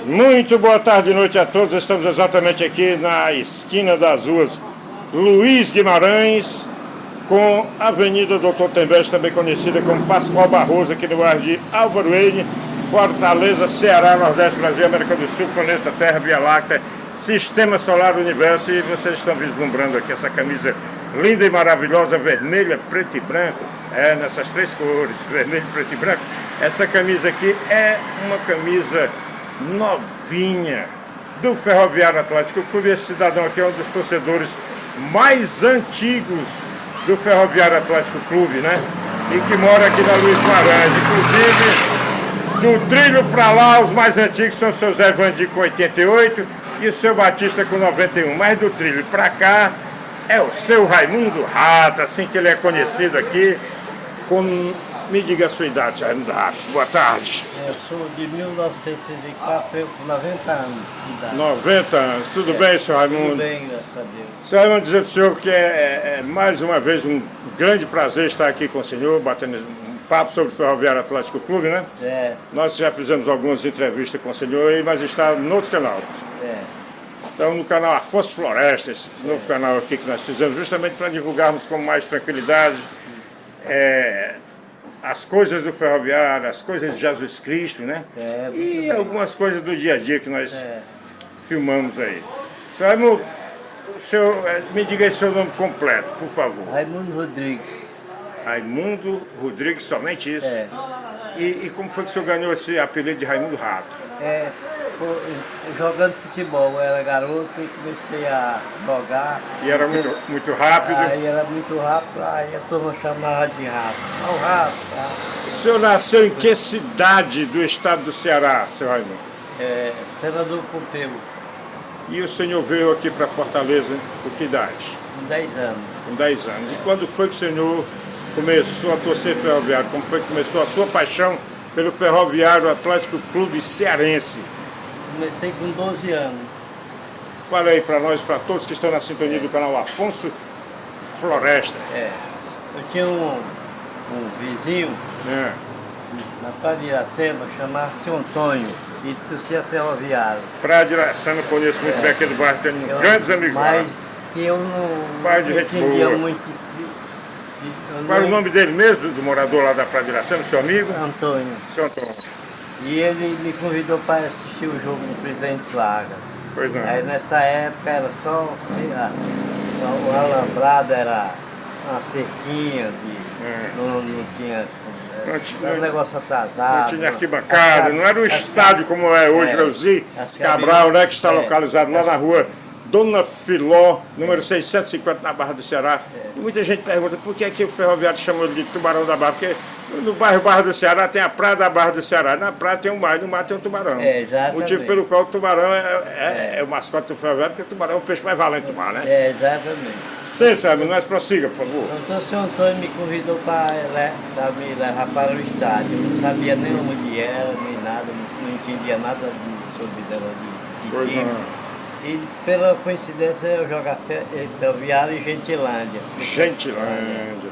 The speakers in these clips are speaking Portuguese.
Muito boa tarde e noite a todos. Estamos exatamente aqui na esquina das ruas Luiz Guimarães com a Avenida Doutor Tembés, também conhecida como Pascoal Barroso, aqui no bairro de Álvaro Eire, Fortaleza, Ceará, Nordeste, Brasil, América do Sul, planeta Terra, Via Láctea, Sistema Solar, Universo. E vocês estão vislumbrando aqui essa camisa linda e maravilhosa, vermelha, preto e branco, nessas três cores, vermelho, preto e branco. Essa camisa aqui é uma camisa novinha do Ferroviário Atlético Clube. Esse cidadão aqui é um dos torcedores mais antigos do Ferroviário Atlético Clube, né? E que mora aqui na Luiz Guimarães. Inclusive, do trilho para lá, os mais antigos são o seu Zé Vandir com 88 e o seu Batista com 91. Mas do trilho para cá é o seu Raimundo Rato, assim que ele é conhecido aqui. Me diga a sua idade, seu Raimundo Rato. Boa tarde. Eu sou de 1934, tenho 90 anos de idade. 90 anos. Tudo bem, seu Raimundo? Tudo bem, graças a Deus. Senhor Raimundo, dizer para o senhor que é mais uma vez um grande prazer estar aqui com o senhor, batendo um papo sobre o Ferroviário Atlético Clube, né? Nós já fizemos algumas entrevistas com o senhor, mas está no outro canal. Então, no canal Afonso Floresta, esse novo canal aqui que nós fizemos, justamente para divulgarmos com mais tranquilidade as coisas do Ferroviário, as coisas de Jesus Cristo, né? E algumas coisas do dia a dia que nós filmamos aí. Senhor Raimundo, o senhor, me diga aí seu nome completo, por favor. Raimundo Rodrigues. Raimundo Rodrigues, somente isso? E como foi que o senhor ganhou esse apelido de Raimundo Rato? Jogando futebol, eu era garoto e comecei a jogar. E era muito rápido? Aí era muito rápido, aí a turma chamava de rato. Ó, o rato, tá? O senhor nasceu em que cidade do estado do Ceará, seu Raimundo? Senador Pompeu. E o senhor veio aqui para Fortaleza com que idade? Com 10 anos. Com 10 anos. E quando foi que o senhor começou a torcer ferroviário? Como foi que começou a sua paixão pelo Ferroviário Atlético Clube Cearense? Comecei com 12 anos. Fala aí para nós, para todos que estão na sintonia do canal Afonso Floresta. Eu tinha um vizinho na Praia de Iracema, chamava-se Antônio, e torcia Ferroviário. Praia de Iracema, eu conheço muito bem aquele bairro, tem grandes amigos lá. Mas que eu não entendia muito. Qual é o nome dele mesmo, do morador lá da Praia de Iracema, seu amigo? Antônio. Seu Antônio. E ele me convidou para assistir o jogo do Presidente Vargas. Pois não. Aí nessa época era só o alambrado era uma cerquinha, não tinha. Era um negócio atrasado. Não tinha arquibancada, não era um estádio como é hoje, Leuzi Cabral, né, que está localizado lá na rua Dona Filó, número 650, na Barra do Ceará. E muita gente pergunta por que o Ferroviário chamou de Tubarão da Barra, porque no bairro Barra do Ceará tem a Praia da Barra do Ceará. Na praia tem um mar, no mar tem um tubarão. Motivo pelo qual o tubarão é o mascote do Ferroviário, porque o tubarão é o peixe mais valente do mar, né? Exatamente. Sim, sabe, nós prossiga, por favor. Então o senhor Antônio me convidou para me levar para o estádio. Eu não sabia nem onde era, nem nada, não entendia nada sobre de time. E pela coincidência eu jogava Ferroviário e Gentilândia. Gentilândia.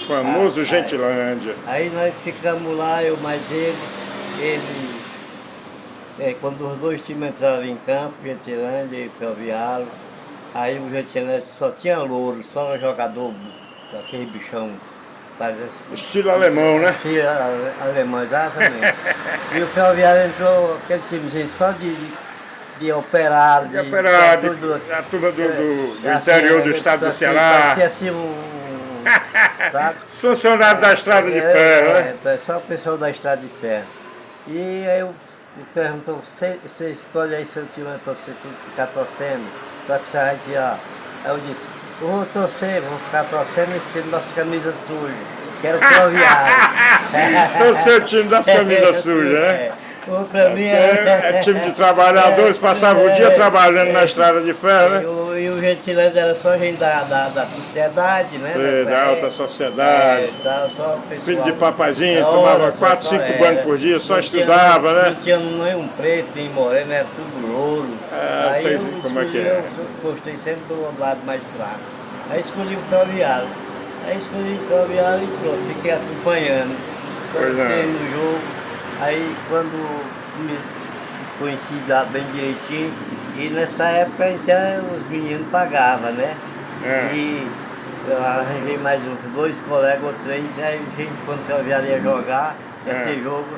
Famoso Gentilândia. Aí nós ficamos lá, eu mais ele, quando os dois times entraram em campo, Gentilândia e Ferroviário, aí o Gentilândia só tinha louro, só jogador daquele bichão. Estilo alemão, né? Estilo alemão, exatamente. E o Ferroviário entrou aquele timezinho só de operário, a turma do interior do estado do Ceará. Parecia assim Os funcionários da estrada de ferro, né? Só o pessoal da estrada de ferro. E aí eu me perguntou, você escolhe aí seu time para você ficar torcendo, para que você vai tirar. Aí eu disse, eu vou torcer, vou ficar torcendo e ser nossa camisa suja. Quero Ferroviário. Então seu time das camisas sujas, né? Pra mim era time de trabalhadores, passava o dia trabalhando na estrada de ferro, né? E o Gentilândia era só gente da sociedade, né? Sim, da alta sociedade. Filho de papazinho, tomava 4, 5 banhos por dia, só estudava, né? Não tinha nenhum preto, nem moreno, era tudo louro. Aí sei como é que é. Eu gostei sempre do lado mais fraco. Aí escolhi o Ferroviário. Aí escolhi o Ferroviário e pronto, fiquei acompanhando. Só no jogo. Aí quando conhecia bem direitinho. E nessa época então os meninos pagavam, né? E eu arranjei mais uns 2 colegas ou 3, aí a gente, quando o Ferroviário ia jogar, ia ter jogo,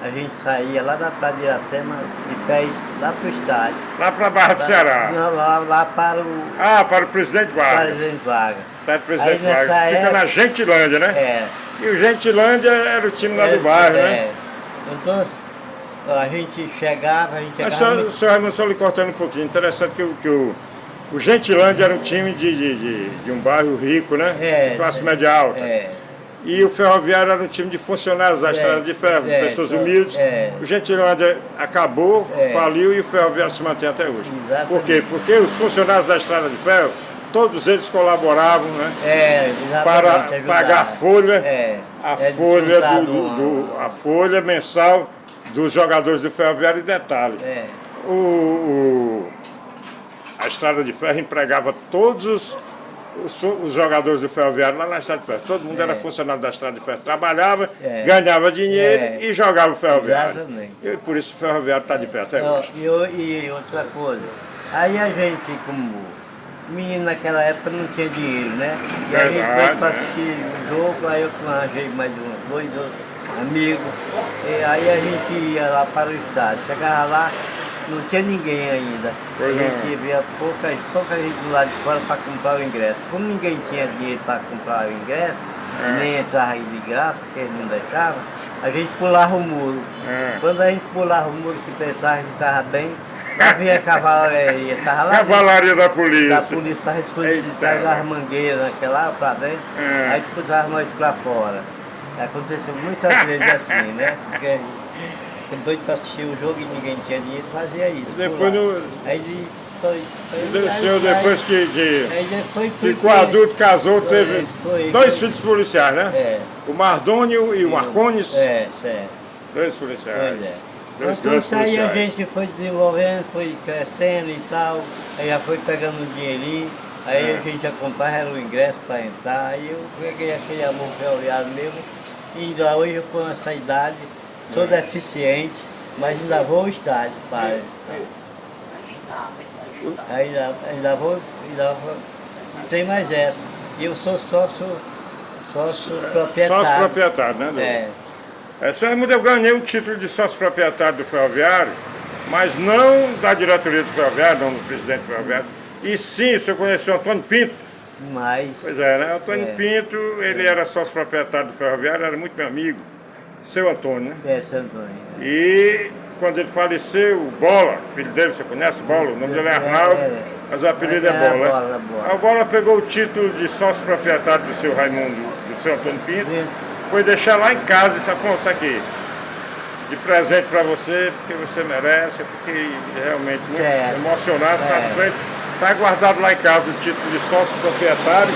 a gente saía lá da Praia de Iracema de pés lá pro estádio. Lá para Barra do Ceará? Não, lá para o... Para o Presidente Vargas. Presidente Vargas. Estádio Presidente Aí, nessa Vargas. Fica época, na Gentilândia, né? É. E o Gentilândia era o time lá do bairro, né? Então, a gente chegava, Mas senhor Raimundo, só lhe cortando um pouquinho, interessante que o Gentilândia era um time de um bairro rico, né? De classe média alta. E o Ferroviário era um time de funcionários da Estrada de Ferro, pessoas humildes. O Gentilândia acabou, faliu e o Ferroviário se mantém até hoje. Exatamente. Por quê? Porque os funcionários da Estrada de Ferro, todos eles colaboravam, né? Para pagar a folha, a folha mensal dos jogadores do Ferroviário. E detalhe, a Estrada de Ferro empregava todos os jogadores do Ferroviário lá na Estrada de Ferro. Todo mundo era funcionário da Estrada de Ferro, trabalhava, ganhava dinheiro e jogava o Ferroviário. Exatamente. E por isso o Ferroviário está de pé até hoje. E outra coisa, aí a gente, como menino naquela época, não tinha dinheiro, né? E a gente veio para assistir o jogo, aí eu arranjei mais uns 2 amigos, e aí a gente ia lá para o estádio. Chegava lá, não tinha ninguém ainda. A gente via pouca gente do lado de fora para comprar o ingresso. Como ninguém tinha dinheiro para comprar o ingresso, nem entrava de graça, porque eles não deixavam, a gente pulava o muro. Quando a gente pulava o muro, que pensava que estava bem, lá vinha a cavalaria, estava lá. Cavalaria da polícia. A polícia estava escondida atrás das mangueiras, naquela lá para dentro, aí botava nós para fora. Aconteceu muitas vezes assim, né? Porque doido para assistir o jogo e ninguém tinha dinheiro, fazia isso. Depois o senhor, depois que ficou adulto, casou, teve 2 filhos policiais, né? O Mardônio e o Marcones. Certo. 2 policiais. Dois Então grandes isso aí a policiais. gente foi desenvolvendo, foi crescendo e tal, aí já foi pegando um dinheirinho, aí a gente já comprava o ingresso para entrar, aí eu peguei aquele amor ferroviário mesmo, e ainda hoje eu com essa idade, sou deficiente, mas ainda vou ao estádio, pai. Ainda vou, não tem mais essa. E eu sou sócio proprietário. Sócio proprietário, né? Senhor Raimundo, eu ganhei o título de sócio proprietário do Ferroviário, mas não da diretoria do Ferroviário, não do presidente do Ferroviário. E sim, o senhor conheceu o Antônio Pinto? Pois é, né? Antônio Pinto, ele era sócio proprietário do Ferroviário, era muito meu amigo. Seu Antônio, né? Seu Antônio. E quando ele faleceu, o Bola, filho dele, você conhece o Bola? O nome dele é Arnaldo, mas o apelido é Bola. A Bola pegou o título de sócio proprietário do seu Raimundo, do seu Antônio Pinto, foi deixar lá em casa e disse: Afonso, está aqui, de presente para você, porque você merece. Eu fiquei realmente muito emocionado, satisfeito. Está guardado lá em casa o título de sócio proprietário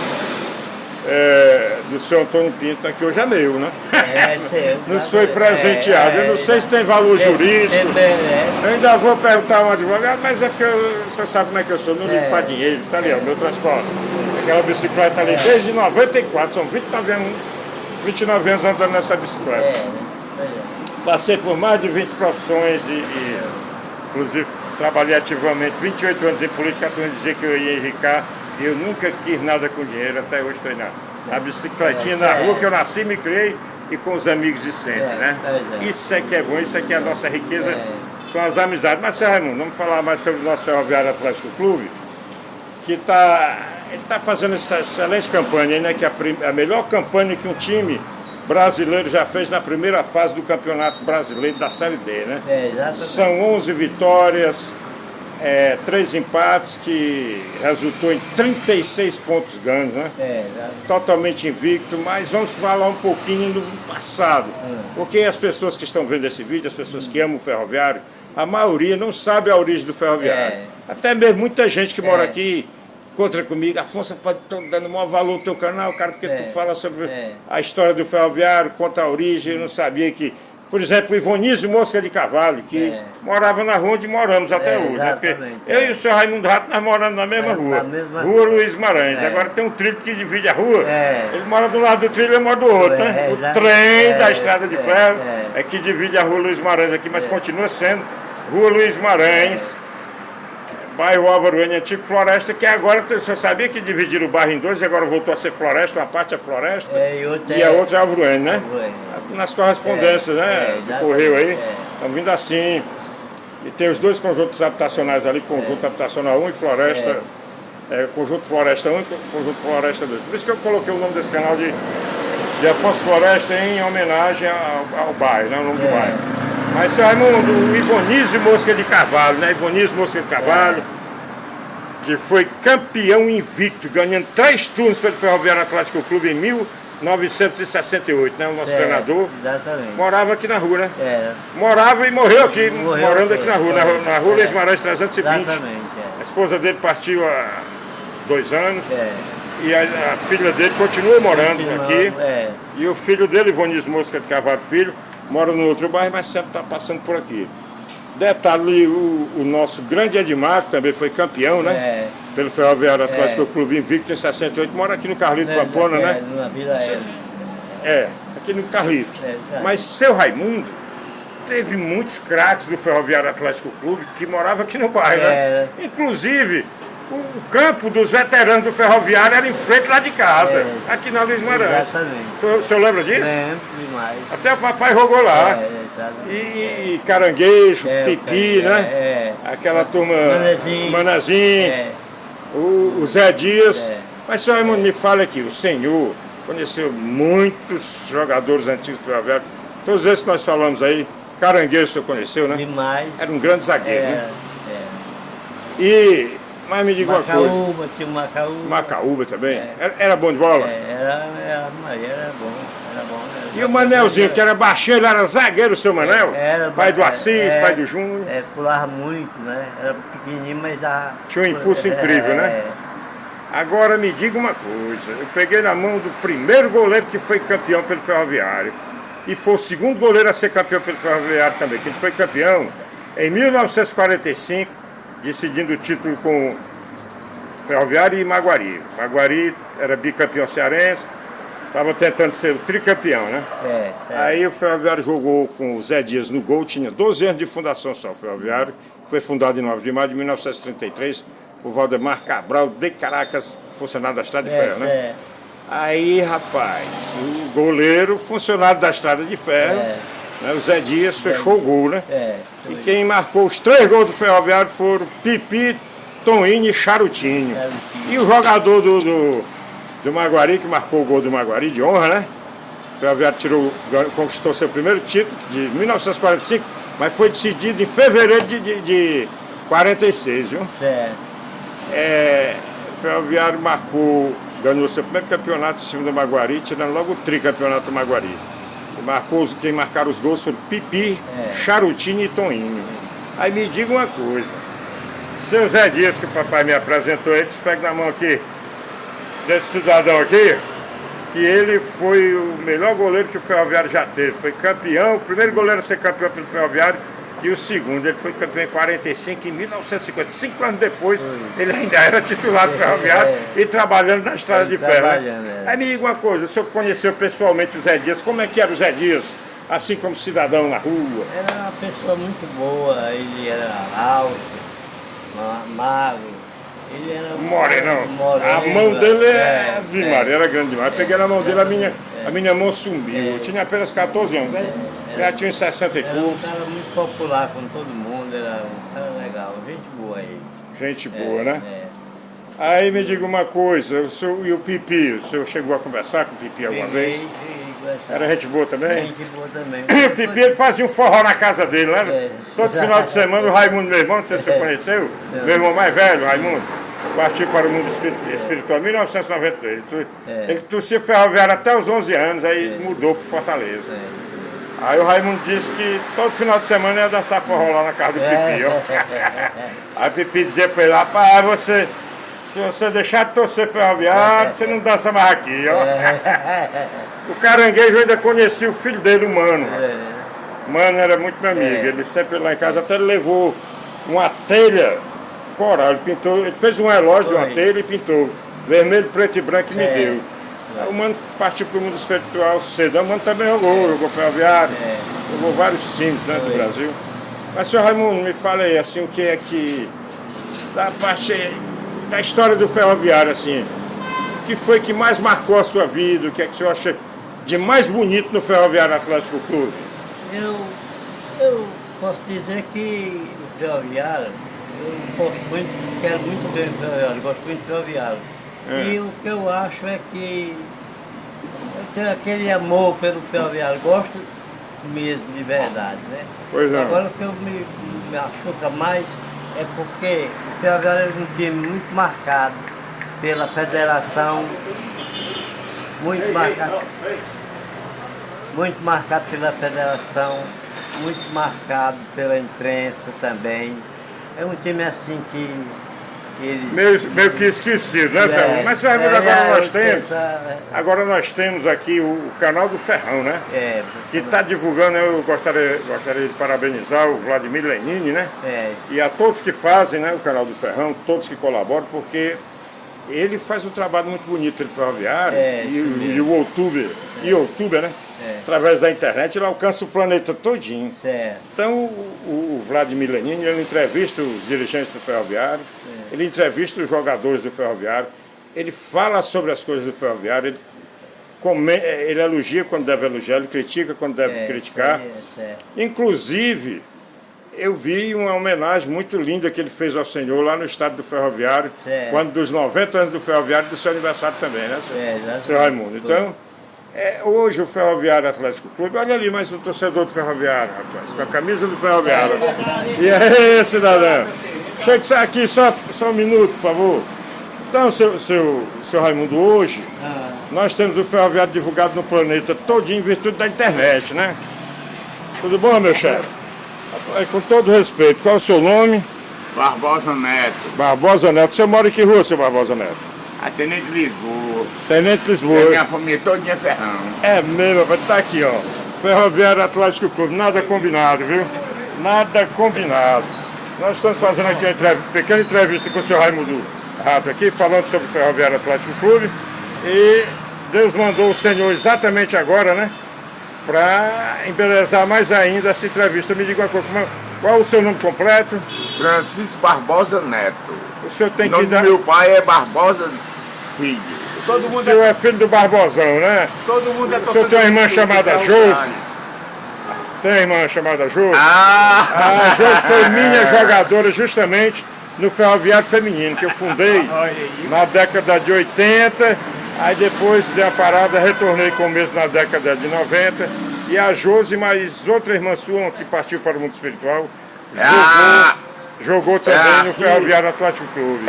do seu Antônio Pinto, que hoje é meu, né? Nos foi presenteado. Eu não sei se tem valor jurídico. Eu ainda vou perguntar a um advogado, mas é porque você sabe como é que eu sou, não ligo para dinheiro, tá ali, ó, meu transporte. Aquela bicicleta ali desde 94, são 29 anos andando nessa bicicleta. Passei por mais de 20 profissões e inclusive trabalhei ativamente 28 anos em política, a turma dizia que eu ia enricar. E eu nunca quis nada com dinheiro, até hoje estou na bicicletinha na rua que eu nasci, me criei e com os amigos de sempre, né? Isso é que é bom, isso é que é a nossa riqueza, são as amizades. Mas, Sr. Raimundo, vamos falar mais sobre o nosso Ferroviário Atlético Clube, que está fazendo essa excelente campanha, né? Que é a melhor campanha que um time brasileiro já fez na primeira fase do Campeonato Brasileiro da Série D, né? São 11 vitórias, 3 empates, que resultou em 36 pontos ganhos, né? Totalmente invicto, mas vamos falar um pouquinho do passado. Porque as pessoas que estão vendo esse vídeo, as pessoas que amam o Ferroviário, a maioria não sabe a origem do Ferroviário. Até mesmo muita gente que mora aqui encontra comigo: Afonso, pode estar dando maior valor ao teu canal, cara, porque tu fala sobre a história do Ferroviário, conta a origem. Eu não sabia que, por exemplo, o Ivonísio Mosca de Carvalho, que morava na rua onde moramos até hoje, né? Porque eu e o senhor Raimundo Rato, nós moramos na mesma rua, Rua Luiz Guimarães. Agora tem um trilho que divide a rua, ele mora do lado do trilho e eu moro do outro, né? O trem da Estrada de Ferro é que divide a Rua Luiz Guimarães aqui, mas continua sendo Rua Luiz Guimarães, bairro Álvaro N, antigo Floresta, que agora, você sabia que dividiram o bairro em dois e agora voltou a ser Floresta, uma parte é Floresta E a outra é Álvaro N, né? Álvaro N. Nas correspondências, né? Do correio aí, estão vindo assim. E tem os dois conjuntos habitacionais ali, conjunto habitacional 1 e Floresta, conjunto Floresta 1 e conjunto Floresta 2. Por isso que eu coloquei o nome desse canal de Afonso Floresta em homenagem ao bairro, né? O nome do bairro. Mas, seu Raimundo, o Ivonísio Mosca de Carvalho, né? Ivonísio Mosca de Carvalho, que foi campeão invicto, ganhando 3 turnos pelo Ferroviário Atlético Clube em 1968, né? O nosso treinador. Exatamente. Morava aqui na rua, né? Era. Morava e morreu aqui, Morreu morando aqui, aqui na rua, na rua Luiz Guimarães 320. Exatamente. A esposa dele partiu há 2 anos. É. E a filha dele continua morando aqui. É. E o filho dele, Ivonísio Mosca de Carvalho Filho, mora no outro bairro, mas sempre está passando por aqui. Detalhe, o nosso grande Edmar, que também foi campeão, né? Pelo Ferroviário Atlético Clube Invicto em 68, mora aqui no Carlito Pamplona, né? Na Vila Aqui no Carlito. Mas seu Raimundo teve muitos craques do Ferroviário Atlético Clube que moravam aqui no bairro, né? Inclusive, o campo dos veteranos do Ferroviário era em frente lá de casa, aqui na Luiz Guimarães. Exatamente. O senhor lembra disso? Lembro demais. Até o papai jogou lá. E caranguejo, pipi, né? Aquela turma. Manazinho. O Zé Dias. Mas, senhor Raimundo, me fala aqui, o senhor conheceu muitos jogadores antigos do Ferroviário. Todos esses que nós falamos aí, caranguejo o senhor conheceu, né? Demais. Era um grande zagueiro, né? Mas me diga uma coisa. Macaúba, tinha o Macaúba. Macaúba também? Era bom de bola? Era bom. E o Manelzinho, que era baixinho, ele era zagueiro, o seu Manel? Era. Pai do Assis, pai do Júnior. Pulava muito, né? Era pequenininho, mas dava... Tinha um impulso incrível, né? Agora me diga uma coisa. Eu peguei na mão do primeiro goleiro que foi campeão pelo Ferroviário. E foi o segundo goleiro a ser campeão pelo Ferroviário também. Que ele foi campeão em 1945, decidindo o título com Ferroviário e Maguari. Maguari era bicampeão cearense, estava tentando ser o tricampeão, né? Aí o Ferroviário jogou com o Zé Dias no gol, tinha 12 anos de fundação só o Ferroviário, foi fundado em 9 de maio de 1933 por Valdemar Cabral de Caracas, funcionário da Estrada de Ferro, né? Aí, rapaz, o goleiro, funcionário da Estrada de Ferro, né, o Zé Dias fechou o gol, né? E quem marcou os 3 gols do Ferroviário foram Pipi, Toninho e Charutinho. E o jogador do Maguari, que marcou o gol do Maguari, de honra, né? O Ferroviário conquistou seu primeiro título de 1945, mas foi decidido em fevereiro de 46, viu? O Ferroviário ganhou seu primeiro campeonato em cima do Maguari, tirando logo o tricampeonato do Maguari. Quem marcaram os gols foram Pipi, Charutinho e Toninho. Aí me diga uma coisa. Seu Zé Dias, que o papai me apresentou, eles pegam na mão aqui desse cidadão aqui, que ele foi o melhor goleiro que o Ferroviário já teve. Foi campeão, o primeiro goleiro a ser campeão pelo Ferroviário e o segundo. Ele foi campeão em 45, em 1950. 5 anos depois, ele ainda era titular do Ferroviário e trabalhando na Estrada de Ferro. Aí me diga uma coisa, o senhor conheceu pessoalmente o Zé Dias, como é que era o Zé Dias, assim como cidadão na rua? Era uma pessoa muito boa, ele era alto, magro. Ele era Morenão. A mão dele era grande demais. Eu peguei na mão dele, a minha mão sumiu. Eu tinha apenas 14 anos, né? Já tinha uns 60 e poucos. Era um cara muito popular com todo mundo, era um cara legal, gente boa aí. Gente boa, né? Aí me diga uma coisa, e o Pipi, o senhor chegou a conversar com o Pipi alguma vez? Era gente boa também? Gente boa também. O Pipi ele fazia um forró na casa dele, né? Todo final de semana o Raimundo, meu irmão, não sei se você conheceu, meu irmão mais velho, Raimundo, partiu para o mundo espiritual em 1992. Ele torcia Ferroviário até os 11 anos, aí mudou para Fortaleza. Aí o Raimundo disse que todo final de semana ia dançar forró lá na casa do Pipi, ó. Aí o Pipi dizia para ele, rapaz, se você deixar de torcer Ferroviário, você não dança mais aqui, ó. O caranguejo eu ainda conhecia o filho dele, o Mano. O Mano era muito meu amigo, ele sempre lá em casa, até ele levou uma telha coral, ele fez um relógio de uma telha e pintou vermelho, preto e branco e me deu. Aí o Mano partiu para o mundo espiritual cedo. O Mano também jogou Ferroviário, jogou vários times, né, do Brasil. Mas, senhor Raimundo, me fala aí, assim, o que é que, da parte da história do ferroviário, assim, o que foi que mais marcou a sua vida, o que é que o senhor acha de mais bonito no Ferroviário Atlético Clube? Eu posso dizer que o ferroviário, quero muito ver o ferroviário, gosto muito do ferroviário. E o que eu acho é que eu tenho aquele amor pelo ferroviário, gosto mesmo, de verdade, né? Pois é. Agora o que me machuca mais é porque o ferroviário é um time muito marcado pela federação, muito marcado pela federação, muito marcado pela imprensa também. É um time assim que eles... Meio que esquecido, né, Sérgio? Mas, Sérgio, agora nós temos aqui o canal do Ferrão, né? Que está divulgando, eu gostaria de parabenizar o Vladimir Lenine, né? E a todos que fazem, né, o canal do Ferrão, todos que colaboram, porque ele faz um trabalho muito bonito pelo ferroviário, e o youtuber, né? Através da internet, ele alcança o planeta todinho. Então, o Vladimir Lenine, ele entrevista os dirigentes do ferroviário, ele entrevista os jogadores do ferroviário, ele fala sobre as coisas do ferroviário, ele elogia quando deve elogiar, ele critica quando deve criticar. Inclusive, eu vi uma homenagem muito linda que ele fez ao senhor lá no estádio do ferroviário, quando dos 90 anos do ferroviário e do seu aniversário também, né, senhor Raimundo? Então, hoje o Ferroviário Atlético Clube, olha ali mais um torcedor do ferroviário, rapaz, com a camisa do ferroviário. E aí, cidadão? Chega aqui só um minuto, por favor. Então, seu Raimundo, hoje nós temos o ferroviário divulgado no planeta todinho em virtude da internet, né? Tudo bom, meu chefe? Com todo respeito, qual é o seu nome? Barbosa Neto. Barbosa Neto. Você mora em que rua, seu Barbosa Neto? A Tenente Lisboa. Tenente Lisboa. Minha família todinha é Ferrão. É mesmo, vai estar aqui, ó. Ferroviário Atlético Clube, nada combinado, viu? Nada combinado. Nós estamos fazendo aqui uma pequena entrevista com o senhor Raimundo Rato aqui, falando sobre o Ferroviário Atlético Clube. E Deus mandou o senhor exatamente agora, né? Para embelezar mais ainda essa entrevista. Me diga uma coisa, qual o seu nome completo? Francisco Barbosa Neto. O senhor tem o nome que dar... do meu pai é Barbosa Filho. O senhor é filho do Barbosão, né? Todo mundo é O senhor tem uma irmã chamada Josi? Tem uma irmã chamada Josi? A Josi foi minha jogadora justamente no Ferroviário Feminino, que eu fundei na década de 80. Aí depois dei a parada, retornei com o mesmo na década de 90. E a Josi, mais outra irmã sua que partiu para o mundo espiritual, jogou também no Ferroviário Atlético Clube.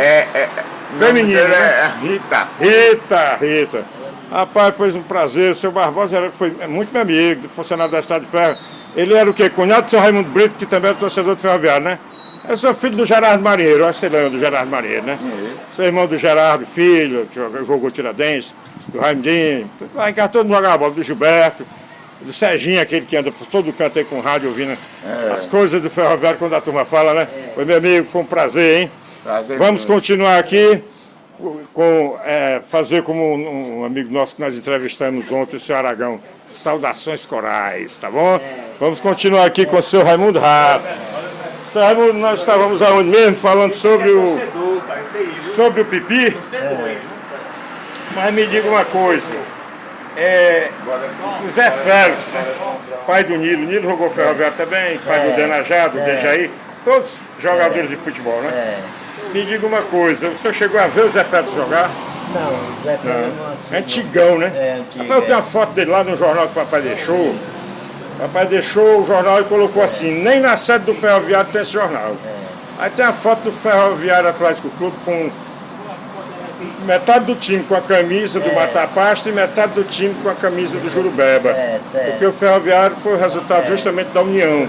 Feminino, né? Rita. Rapaz, foi um prazer. O seu Barbosa foi muito meu amigo, funcionário da Estrada de Ferro. Ele era o quê? Cunhado do seu Raimundo Brito, que também era torcedor do Ferroviário, né? Eu sou filho do Gerardo Marinheiro, acho que você lembra do Gerardo Marinheiro, né? Sou irmão do Gerardo, filho, que jogou Tiradentes, do Raimundinho. Lá em casa todo mundo jogava bola, do Gilberto, do Serginho, aquele que anda por todo canto aí com rádio ouvindo as coisas do Ferroviário quando a turma fala, né? Foi meu amigo, foi um prazer, hein? Vamos continuar aqui. Fazer como um amigo nosso que nós entrevistamos ontem, o senhor Aragão, saudações corais, tá bom? Vamos continuar aqui com o senhor Raimundo Rato. Senhor Raimundo, nós estávamos aonde mesmo, falando sobre o pipi? Mas me diga uma coisa, o Zé Félix, né? Pai do Nilo jogou Ferroviário também, pai do Denajá, do Dejaí, todos jogadores de futebol, né? Me diga uma coisa, o senhor chegou a ver o Zé Félix jogar? Não, o Zé Félix não. Antigão, né? Antigo. Rapaz, eu tenho uma foto dele lá no jornal que o papai deixou. O papai deixou o jornal e colocou assim, nem na sede do Ferroviário tem esse jornal. Aí tem a foto do Ferroviário Atlético Clube com metade do time com a camisa do Matapasta e metade do time com a camisa do Jurubeba. Porque o Ferroviário foi o resultado justamente da união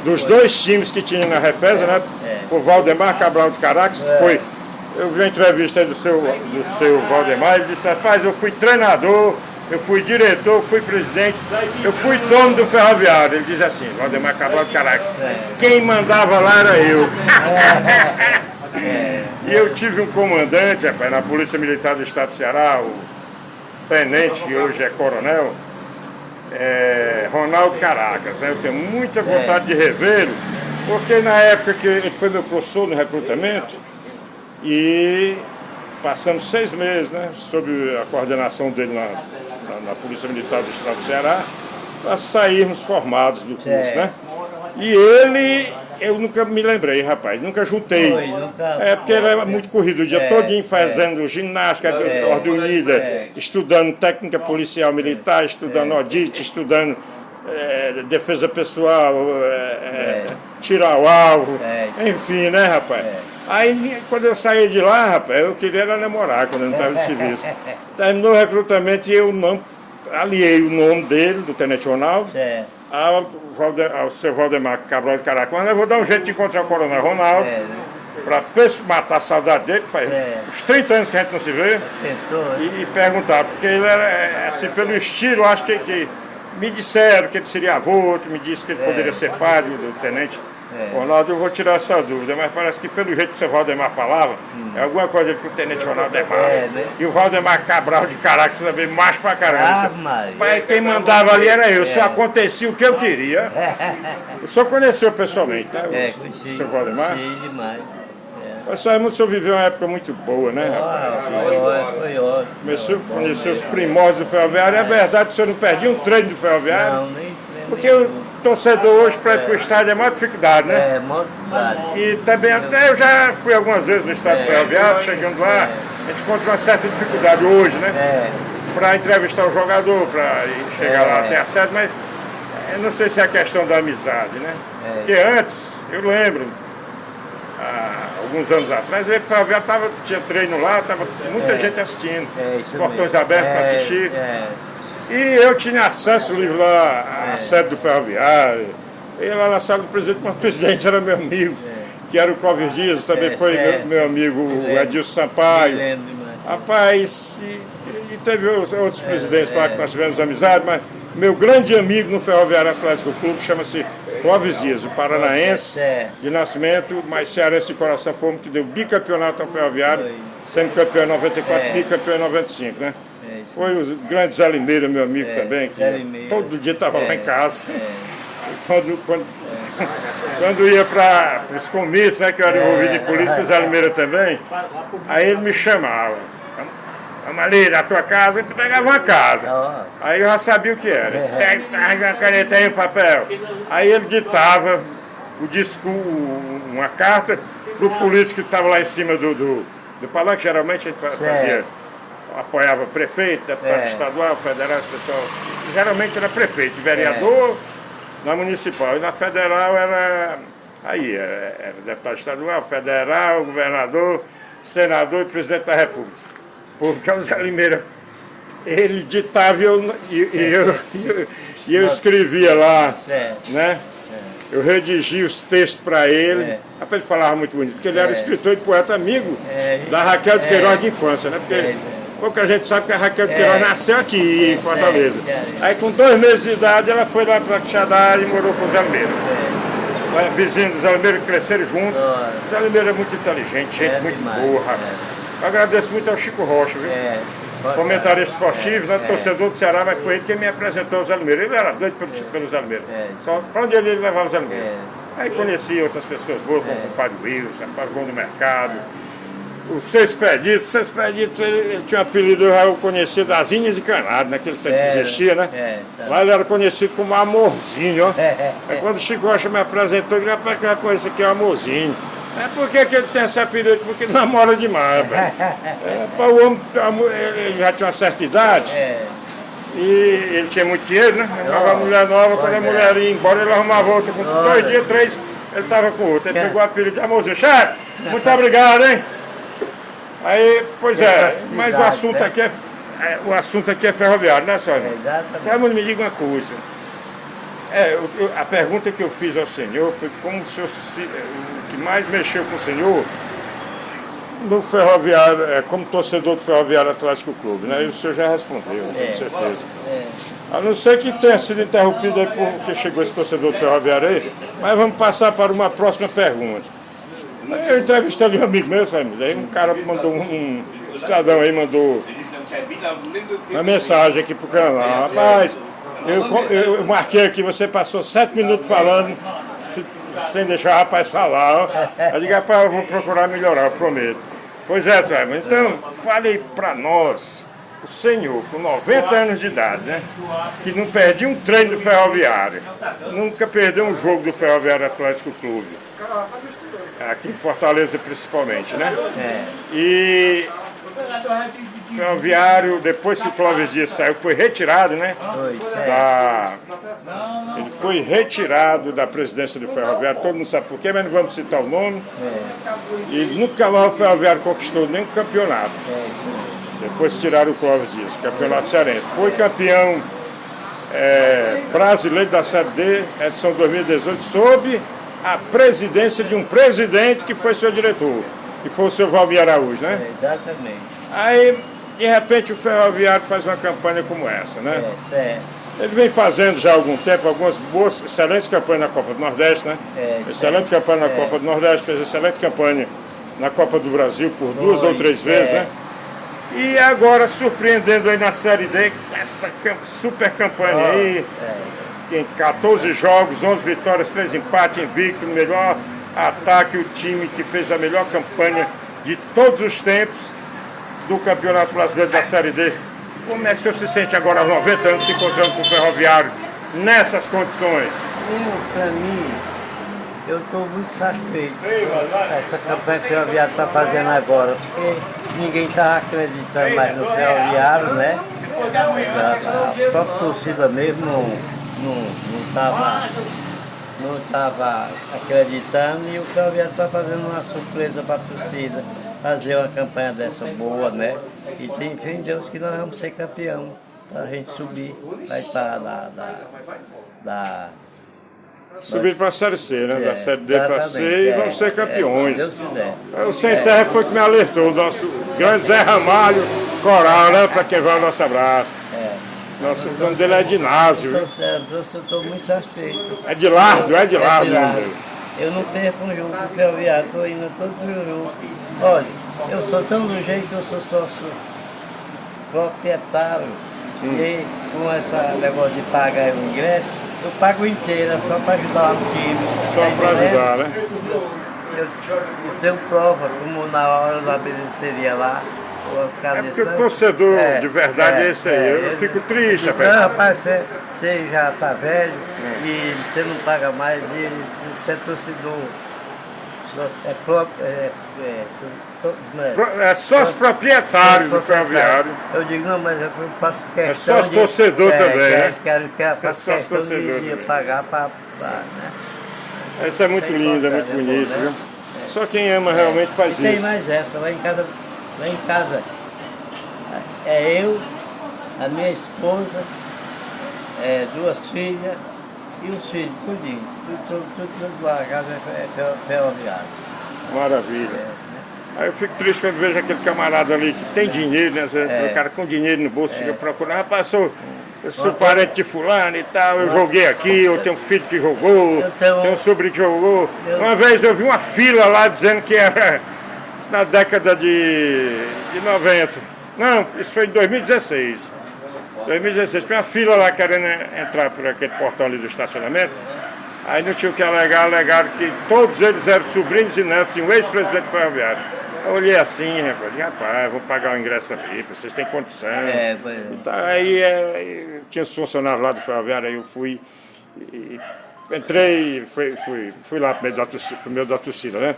dos dois times que tinha na Refesa, né? O Valdemar Cabral de Caracas, que foi... Eu vi uma entrevista aí do seu Valdemar, ele disse, rapaz, eu fui treinador, eu fui diretor, eu fui presidente, eu fui dono do Ferroviário. Ele diz assim, Valdemar Cabral de Caracas, quem mandava lá era eu. E eu tive um comandante, rapaz, na Polícia Militar do Estado do Ceará, o tenente, que hoje é coronel, Ronaldo Caracas. Eu tenho muita vontade de revê-lo, Porque na época que ele foi meu professor no recrutamento, e passamos 6 meses, né, sob a coordenação dele na Polícia Militar do Estado do Ceará, para sairmos formados do curso, né? E ele, eu nunca me lembrei, rapaz, nunca juntei. Porque ele era muito corrido o dia todinho fazendo ginástica, ordem unida, estudando técnica policial militar, estudando audite, estudando defesa pessoal, tirar o alvo, enfim, né, rapaz? Aí, quando eu saí de lá, rapaz, eu queria era namorar quando eu não estava de serviço. Terminou o recrutamento e eu não aliei o nome dele, do Tenente Ronaldo, ao seu Valdemar Cabral de Caracuã. Eu vou dar um jeito de encontrar o Coronel Ronaldo, para matar a saudade dele, que faz uns 30 anos que a gente não se vê, e perguntar, porque ele era, assim, pelo estilo, acho que me disseram que ele seria avô, que me disse que ele poderia ser pai do Tenente Ronaldo. Eu vou tirar essa dúvida, mas parece que pelo jeito que o seu Valdemar falava, é alguma coisa que o Tenente Ronaldo é macho. Né? E o Valdemar Cabral de Caracas também, macho pra caramba. Maria. Quem mandava ali era eu, só acontecia o que eu queria. O senhor conheceu pessoalmente, né? O seu Valdemar? Sim, demais. Pessoal, o senhor viveu uma época muito boa, né, rapaz? Foi ótimo. Conheceu os primórdios do ferroviário. É verdade que o senhor não perdia um treino do ferroviário? Não, nem Porque o torcedor hoje para ir para o estádio é maior dificuldade, né? maior dificuldade. E também, até eu já fui algumas vezes no estádio ferroviário, chegando lá, a gente encontra uma certa dificuldade hoje, né? Para entrevistar o jogador, para chegar lá até a sede, mas eu não sei se é a questão da amizade, né? Porque antes, eu lembro, alguns anos atrás, ele tinha treino lá, tava muita gente assistindo, os portões abertos para assistir. E eu tinha acesso livre lá à sede do ferroviário, e lá na sala do presidente, mas o presidente era meu amigo, que era o Clóvis Dias, também foi meu amigo o Edilson Sampaio. Rapaz, e teve outros presidentes lá que nós tivemos amizade, mas meu grande amigo no Ferroviário Atlético Clube chama-se Clóvis Dias, o paranaense de nascimento, mas cearense de coração, fomos que deu bicampeonato ao Ferroviário, sendo campeão em 94, bicampeão em 95, né? Foi o grande Zé Limeira, meu amigo também, que todo dia estava lá em casa. Quando ia para os comícios, né, que eu era envolvido em política, o Zé Limeira também, aí ele me chamava. Vamos ali na tua casa, ele pegava uma casa. Aí eu já sabia o que era. Pega a caneta aí, o papel. Aí ele ditava uma carta para o político que estava lá em cima do palanque. Geralmente a gente fazia, apoiava prefeito, deputado estadual, federal, esse pessoal. Geralmente era prefeito, vereador na municipal. E na federal era deputado estadual, federal, governador, senador e presidente da República. Porque o Zé Limeira, ele ditava e eu escrevia lá, né? Eu redigia os textos para ele. Ele falava muito bonito, porque ele era escritor e poeta amigo da Raquel de Queiroz de infância, né? Porque pouca gente sabe que a Raquel de Queiroz nasceu aqui em Fortaleza. Aí com 2 meses de idade ela foi lá para Quixadá e morou com o Zé Limeira. Vizinhos do Zé Limeira cresceram juntos. O Zé Limeira é muito inteligente, gente muito boa, rapaz. Eu agradeço muito ao Chico Rocha, viu? Comentarista esportivo, né? Torcedor do Ceará, mas foi ele quem me apresentou o Zé Limeira. Ele era doido pelo Zé Limeira. Só para onde ele levava o Zé Limeira. Aí conheci outras pessoas boas, como o Padre Wilson, o Bom do Mercado, o Seis Pedidos. Ele tinha um apelido, eu conheci das Inhas e Canário, naquele tempo que existia, né? Lá ele era conhecido como Amorzinho, ó. Aí quando o Chico Rocha me apresentou, ele disse, rapaz, que eu conheço aqui é Amorzinho. Por que ele tem esse apelido? Porque ele namora demais, velho. O homem, ele já tinha uma certa idade, e ele tinha muito dinheiro, né? Arrumava uma mulher nova, quando a mulher ia embora, ele arrumava outra. Com 2 dias, 3, ele estava com outra. Ele pegou o apelido de Amorzinho. Chefe, muito obrigado, hein? Aí, pois mas o assunto aqui é ferroviário, né, senhora? Senhora, me diga uma coisa. A pergunta que eu fiz ao senhor foi como se o que mais mexeu com o senhor no ferroviário, como torcedor do Ferroviário Atlético Clube, né? E o senhor já respondeu, com certeza. A não ser que tenha sido interrompido aí porque chegou esse torcedor do Ferroviário aí, mas vamos passar para uma próxima pergunta. Eu entrevistei ali um amigo meu, sabe? Aí um cara mandou, um cidadão aí mandou uma mensagem aqui pro canal. Rapaz, eu marquei aqui, você passou 7 minutos falando sem deixar o rapaz falar. Ó. Eu digo, rapaz, eu vou procurar melhorar, eu prometo. Pois é, Zé, então fale para nós, o senhor, com 90 anos de idade, né? Que não perdia um treino do Ferroviário, nunca perdeu um jogo do Ferroviário Atlético Clube. Aqui em Fortaleza principalmente, né? E o Ferroviário, depois que o Clóvis Dias saiu, foi retirado, né? Ele foi retirado da presidência do Ferroviário, todo mundo sabe por quê, mas não vamos citar o nome. E nunca mais o Ferroviário conquistou nenhum campeonato. Depois tiraram o Clóvis Dias, campeonato cearense. Foi campeão brasileiro da Série D, edição 2018, sob a presidência de um presidente que foi seu diretor, que foi o seu Valmir Araújo, né? Exatamente. Aí, de repente, o Ferroviário faz uma campanha como essa, né? Ele vem fazendo já há algum tempo algumas boas, excelentes campanhas na Copa do Nordeste, né? Excelente campanha na Copa do Nordeste, fez excelente campanha na Copa do Brasil por 2 ou 3 vezes, né? E agora surpreendendo aí na Série D, essa super campanha aí, em 14 jogos, 11 vitórias, 3 empates, invicto, no melhor ataque, o time que fez a melhor campanha de todos os tempos do Campeonato Brasileiro da Série D. Como é que o senhor se sente agora aos 90 anos se encontrando com o Ferroviário nessas condições? Para mim, eu estou muito satisfeito com essa campanha que o Ferroviário está fazendo agora, porque ninguém está acreditando mais no Ferroviário, né? A própria torcida mesmo não estava acreditando, e o Ferroviário está fazendo uma surpresa para a torcida, fazer uma campanha dessa boa, né? E tem fé em Deus que nós vamos ser campeão, para a gente subir, vai estar Subir para a Série C, né? Da Série D para a C e vamos ser campeões. Deus quiser. O Sem Terra foi que me alertou, o nosso grande Zé Ramalho Coral, né? Para quem vai o nosso abraço. Nosso nome dele é Dinásio. Eu estou muito satisfeito. É de Lardo, né? Eu não perco um jogo do Ferroviário, estou indo todo jogo. Olha, eu sou tão do jeito que eu sou sócio proprietário. E com esse negócio de pagar o ingresso, eu pago inteiro, é só para ajudar o time. Só para ajudar, né? Eu tenho prova, como na hora da bilheteria lá. É porque o torcedor de verdade é esse aí. Eu fico triste, rapaz, você já está velho e você não paga mais, e você é torcedor. É sócio proprietário do Ferroviário. Eu digo, não, mas eu faço questão. É sócio torcedor também, né? Faço questão de pagar para. Né? Essa é muito linda, muito bonita, viu? Só quem ama realmente faz isso. Tem mais essa, lá em casa é eu, a minha esposa, 2 filhas e os filhos, tudinho, tudo lá, a casa é Ferroviário. Maravilha. Aí eu fico triste quando vejo aquele camarada ali que tem dinheiro, né? O cara com dinheiro no bolso fica procurando, rapaz, eu sou parente de fulano e tal, eu joguei aqui, eu tenho um filho que jogou, tenho um sobrinho que jogou. Uma vez eu vi uma fila lá dizendo que era isso na década de 90. Não, isso foi em 2016. 2016, tinha uma fila lá querendo entrar por aquele portão ali do estacionamento. Aí não tinha o que alegaram que todos eles eram sobrinhos e netos de um ex-presidente do Ferroviário. Eu olhei assim, rapaz, vou pagar o ingresso ali, vocês têm condição. Então, aí tinha os funcionários lá do Ferroviário, aí eu fui, entrei, fui lá pro meio da torcida, né?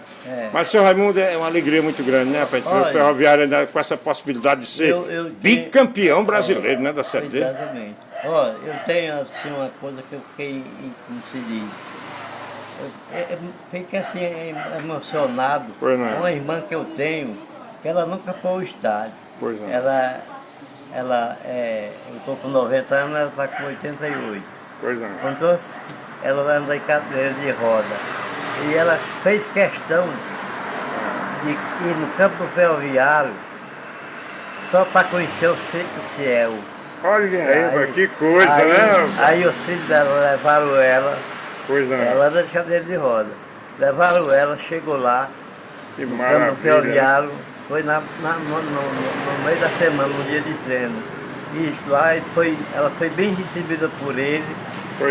Mas, seu Raimundo, é uma alegria muito grande, né, rapaz? O Ferroviário ainda com essa possibilidade de ser bicampeão brasileiro, né, da Série D. Exatamente. Olha, eu tenho assim uma coisa que eu fiquei, como se diz, eu fiquei assim emocionado. Uma irmã que eu tenho, que ela nunca foi ao estádio. Eu estou com 90 anos, ela está com 88. Então, ela anda em cadeira de roda. E ela fez questão de ir no campo do Ferroviário só para conhecer o Ciel. Olha aí, que coisa, né? Aí os filhos dela levaram ela, ela anda de cadeira de roda, levaram ela, chegou lá, no campo do Ferroviário, foi no meio da semana, no dia de treino. E lá ela foi bem recebida por ele,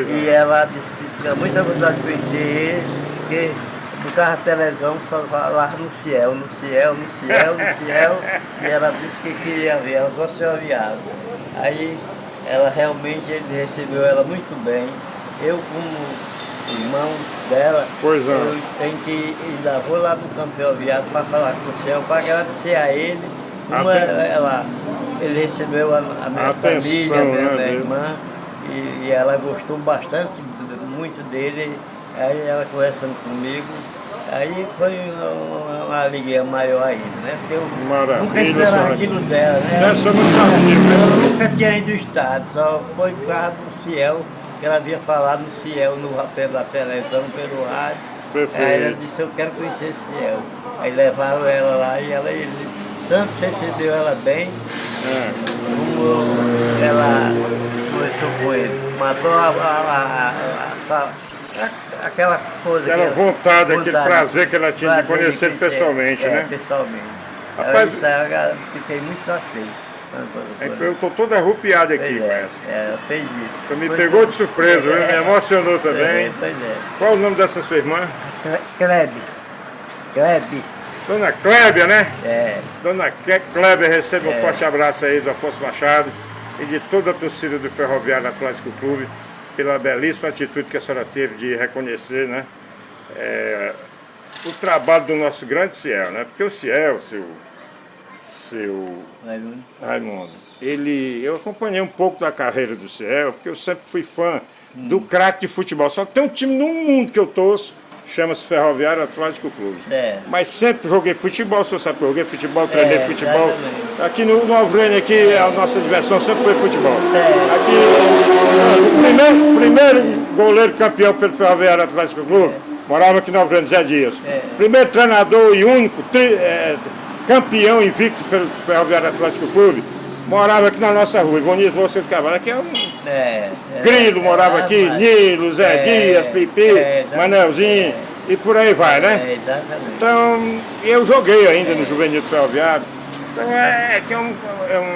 e ela disse que tinha muita vontade de conhecer ele, porque botava a televisão só falava no Ciel, no Ciel, no Ciel, no Ciel, e ela disse que queria ver, ela fosse aviada. Aí ela realmente, ele recebeu ela muito bem. Eu, como irmão dela, Pois é. eu tenho que ainda vou lá no campo ferroviário para falar com o Ciel, para agradecer a ele. Como ele recebeu a minha Atenção, família, minha né, irmã, e ela gostou bastante, muito dele. Aí ela conversando comigo, aí foi uma alegria maior ainda, né? Porque eu Maravilha, nunca esperava senhora. aquilo dela, né? Essa eu não sabia, Ela né? nunca tinha ido ao estado, só foi por causa do Ciel, que ela havia falado no Ciel, pela televisão, pelo rádio. Perfeito. Aí ela disse, eu quero conhecer Ciel. Aí levaram ela lá e ela tanto recebeu ela bem, como ela conversou com ele. Matou aquela coisa. Aquela vontade, aquele prazer que ela tinha de conhecer ele pessoalmente, né? Pessoalmente. Rapaz, Eu fiquei muito satisfeito. eu estou todo arrupiado aqui com É, essa. fez isso. Você me pegou de surpresa, viu? Me emocionou também. Pois é. Qual o nome dessa sua irmã? Klebe. Dona Clébia, né? É. Dona Clébia, receba um forte abraço aí do Afonso Machado e de toda a torcida do Ferroviário Atlético Clube pela belíssima atitude que a senhora teve de reconhecer, né, o trabalho do nosso grande Ciel, né? Porque o Ciel, seu Raimundo, eu acompanhei um pouco da carreira do Ciel, porque eu sempre fui fã do craque de futebol. Só tem um time no mundo que eu torço, chama-se Ferroviário Atlético Clube. Mas sempre joguei futebol, se você sabe que eu joguei futebol, treinei futebol. Exatamente. Aqui no Alvrene, aqui, a nossa diversão sempre foi futebol. Aqui, o primeiro goleiro campeão pelo Ferroviário Atlético Clube, morava aqui no Alvrene, Zé Dias. Primeiro treinador e único campeão invicto pelo Ferroviário Atlético Clube, morava aqui na nossa rua, Ivonias Moça de Carvalho. Aqui é um Grilo morava aqui, Nilo, Zé Dias, Pipi, Manelzinho, e por aí vai, né? Exatamente. Então, eu joguei ainda no Juvenil do Ferroviário. Então,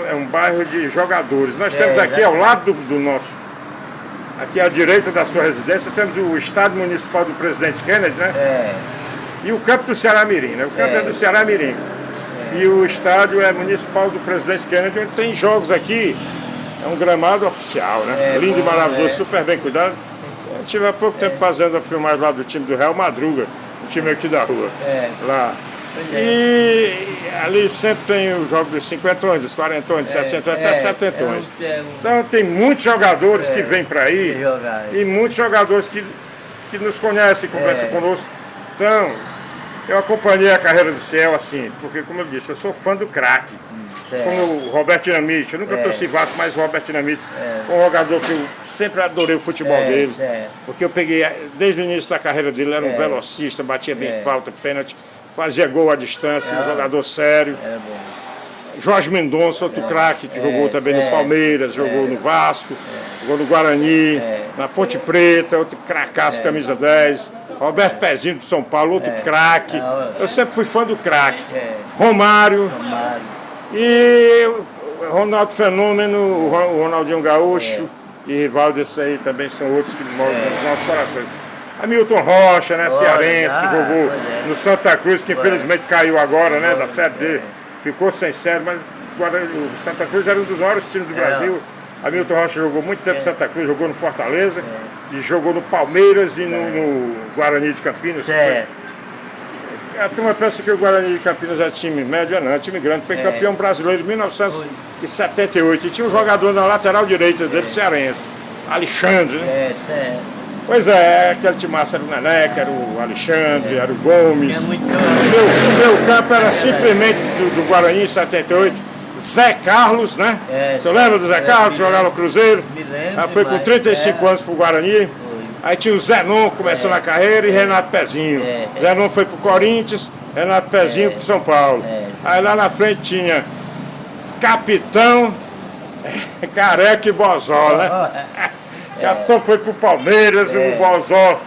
é um bairro de jogadores. Nós temos aqui ao lado do nosso, aqui à direita da sua residência, temos o Estádio Municipal do Presidente Kennedy, né? E o campo do Ceará Mirim, né? O campo é do Ceará Mirim. E o estádio é municipal do Presidente Kennedy, onde tem jogos aqui. É um gramado oficial, né? Lindo e maravilhoso, super bem cuidado. Eu estive há pouco tempo fazendo a filmagem lá do time do Real Madruga, o time aqui da rua. Lá. E ali sempre tem o jogo dos 50, dos 40, dos 60, até 70. Então tem muitos jogadores que vêm para aí e muitos jogadores que nos conhecem, conversam conosco. Então, eu acompanhei a carreira do Ciel assim, porque como eu disse, eu sou fã do craque. Como o Roberto Dinamite, eu nunca torci Vasco, mas o Roberto Dinamite foi um jogador que eu sempre adorei o futebol dele. Porque eu peguei, desde o início da carreira dele, era um velocista, batia bem falta, pênalti, fazia gol à distância, um jogador sério. Jorge Mendonça, outro craque que jogou também no Palmeiras, jogou no Vasco, jogou no Guarani, na Ponte Preta, outro cracaço, camisa 10. Roberto Pezinho de São Paulo, outro craque. Eu sempre fui fã do craque. Romário. E o Ronaldo Fenômeno, o Ronaldinho Gaúcho e rival desses aí também são outros que moram nos nossos corações. Hamilton Rocha, né, cearense, que jogou no Santa Cruz, que infelizmente caiu agora, né, da Série D. Ficou sem série, mas o Santa Cruz era um dos maiores times do Brasil. Hamilton Rocha jogou muito tempo no Santa Cruz, jogou no Fortaleza, e jogou no Palmeiras e no Guarani de Campinas. A turma pensa que o Guarani de Campinas é time médio, não, é time grande. Foi campeão brasileiro em 1978. E tinha um jogador na lateral direita dele, cearense, Alexandre, né? Pois é, aquele time massa era o Neneca, era o Alexandre, era o Gomes. O meu campo era simplesmente do Guarani em 78. Zé Carlos, né? Você lembra do Zé Carlos, que jogava no Cruzeiro? Foi com 35 anos pro Guarani. Aí tinha o Zenon começando a carreira e Renato Pezinho. Zenon foi pro Corinthians, Renato Pezinho pro São Paulo. Aí lá na frente tinha Capitão, Careca e Bozó, né? Capitão foi pro Palmeiras, o Bozó,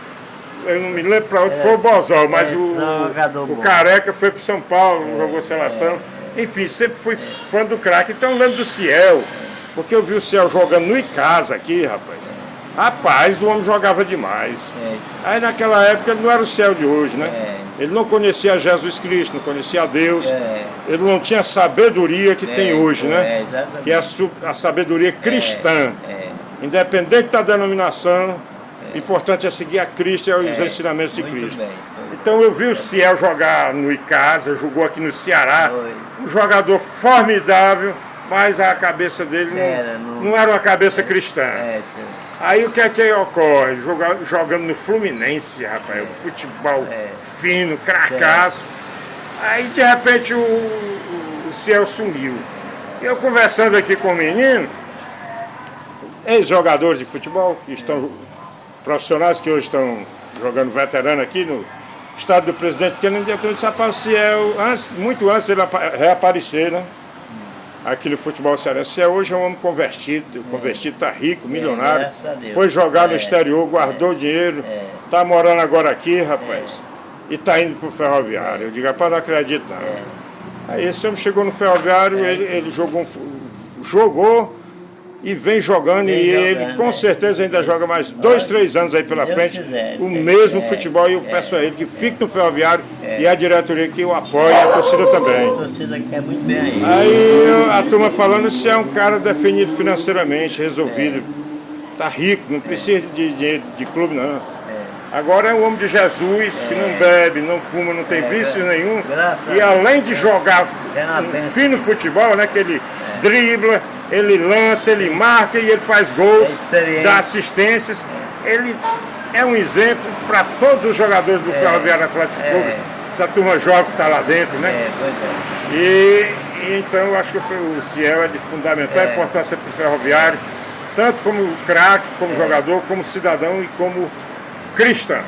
eu não me lembro para onde foi o Bozó, mas o Careca foi pro São Paulo, jogou seleção. Enfim, sempre fui fã do craque. Então eu lembro do Ciel, porque eu vi o Ciel jogando no Icasa aqui, rapaz. Rapaz, o homem jogava demais. É, Aí naquela época ele não era o céu de hoje, né? É. Ele não conhecia Jesus Cristo, não conhecia a Deus. É. Ele não tinha a sabedoria que tem hoje, né? Exatamente. Que é a sabedoria cristã. É. Independente da denominação, o importante é seguir a Cristo e os ensinamentos de Muito Cristo. bem. Então eu vi o Ciel jogar no Icasa, jogou aqui no Ceará, Foi. um jogador formidável, mas a cabeça dele não era uma cabeça cristã. É, sim. Aí o que é que ocorre? Jogando no Fluminense, rapaz, futebol fino, cracaço. Aí de repente o Ciel sumiu. E eu conversando aqui com o menino, ex-jogadores de futebol, que estão profissionais que hoje estão jogando veterano aqui no estado do Presidente Kennedy, eu disse, rapaz, o Ciel, muito antes dele reaparecer, né? Aqui no futebol cearense. O Ciel hoje é um homem convertido, tá rico, milionário. graças a Deus. Foi jogar no exterior, guardou dinheiro, tá morando agora aqui, rapaz. E tá indo pro ferroviário. Eu digo, rapaz, não acredito não. Aí esse homem chegou no ferroviário, ele jogou e vem jogando, Vem e jogando, ele com certeza ainda joga mais 2, 3 anos aí pela Deus frente, quiser. o mesmo futebol, e eu peço a ele que fique no ferroviário e a diretoria que o apoie, e a torcida também. A torcida quer muito bem aí. Aí a turma falando, se é um cara definido financeiramente, resolvido, tá rico, não precisa de dinheiro de clube não. Agora é um homem de Jesus, que não bebe, não fuma, não tem vício nenhum. Graças E a além de jogar É uma um bênção. fino futebol, né? Que ele dribla, ele lança, ele marca e ele faz gols, experiente. dá assistências. Ele é um exemplo para todos os jogadores do Ferroviário Atlético Clube. Essa turma jovem que está lá dentro, né? Pois é. E então eu acho que o Ciel é de fundamental importância para o Ferroviário, tanto como craque, como jogador, como cidadão e como cristão.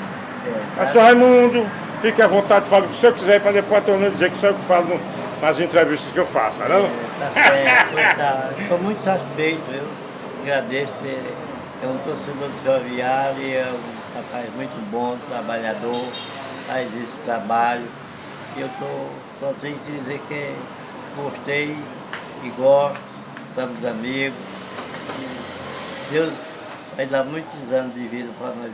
Mas, senhor Raimundo, fique à vontade de falar o que o senhor quiser, para depois eu não dizer que sou eu que falo nas entrevistas que eu faço, não é não? Tá certo, estou muito satisfeito, viu? Agradeço, é um torcedor do ferroviário, é um rapaz muito bom, trabalhador, faz esse trabalho. E eu só tenho que dizer que gostei e gosto, somos amigos. E Deus vai dar muitos anos de vida para nós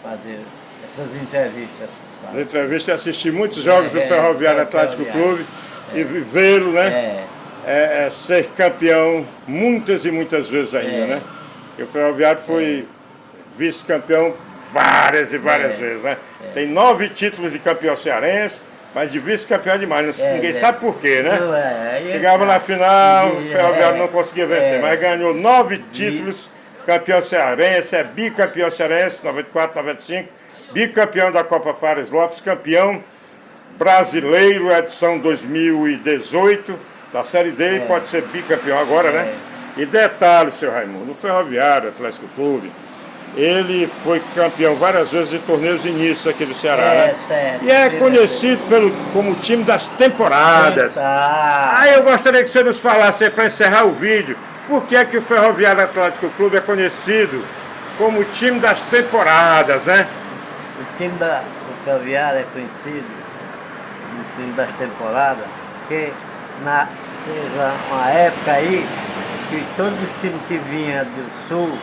fazer essas entrevistas. As entrevistas é assistir muitos jogos do Ferroviário Atlético Clube e vê-lo, né? É ser campeão muitas e muitas vezes ainda, né? E o Ferroviário foi vice-campeão várias e várias vezes, né? Tem 9 títulos de campeão cearense, mas de vice-campeão demais. Ninguém sabe por quê, né? Chegava na final, o Ferroviário não conseguia vencer, mas ganhou 9 títulos, campeão cearense, é bicampeão cearense, 94, 95, bicampeão da Copa Fares Lopes, campeão brasileiro, edição 2018, da Série D, pode ser bicampeão agora, né? E detalhe, seu Raimundo, o Ferroviário Atlético Clube, ele foi campeão várias vezes de torneios inícios aqui do Ceará, né? Certo. E é conhecido como o time das temporadas. Aí eu gostaria que você nos falasse, para encerrar o vídeo, por que é que o Ferroviário Atlético Clube é conhecido como o time das temporadas, né? O time do Ferroviário é conhecido como o time das temporadas, porque teve uma época aí que todos os times que vinham do sul,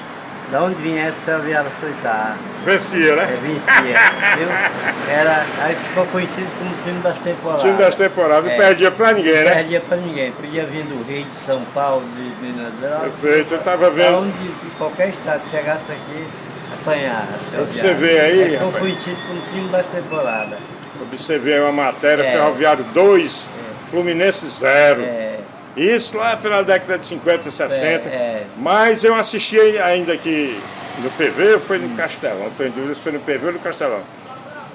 da onde viesse, o Ferroviário aceitar. Vencia, né? Vencia, viu? Aí ficou conhecido como o time das temporadas. Time das temporadas, não perdia pra ninguém, Não né? perdia pra ninguém. Podia vir do Rio, de São Paulo, de Minas Gerais. Perfeito, eu tava vendo. Onde qualquer estado chegasse aqui, apanhar. Observei aí, ficou rapaz. conhecido como time da temporada. Observei aí uma matéria, Ferroviário 2, Fluminense 0. Isso lá pela década de 50, 60. Mas eu assisti ainda aqui no PV, ou foi no Castelão, não estou em dúvida se foi no PV ou no Castelão.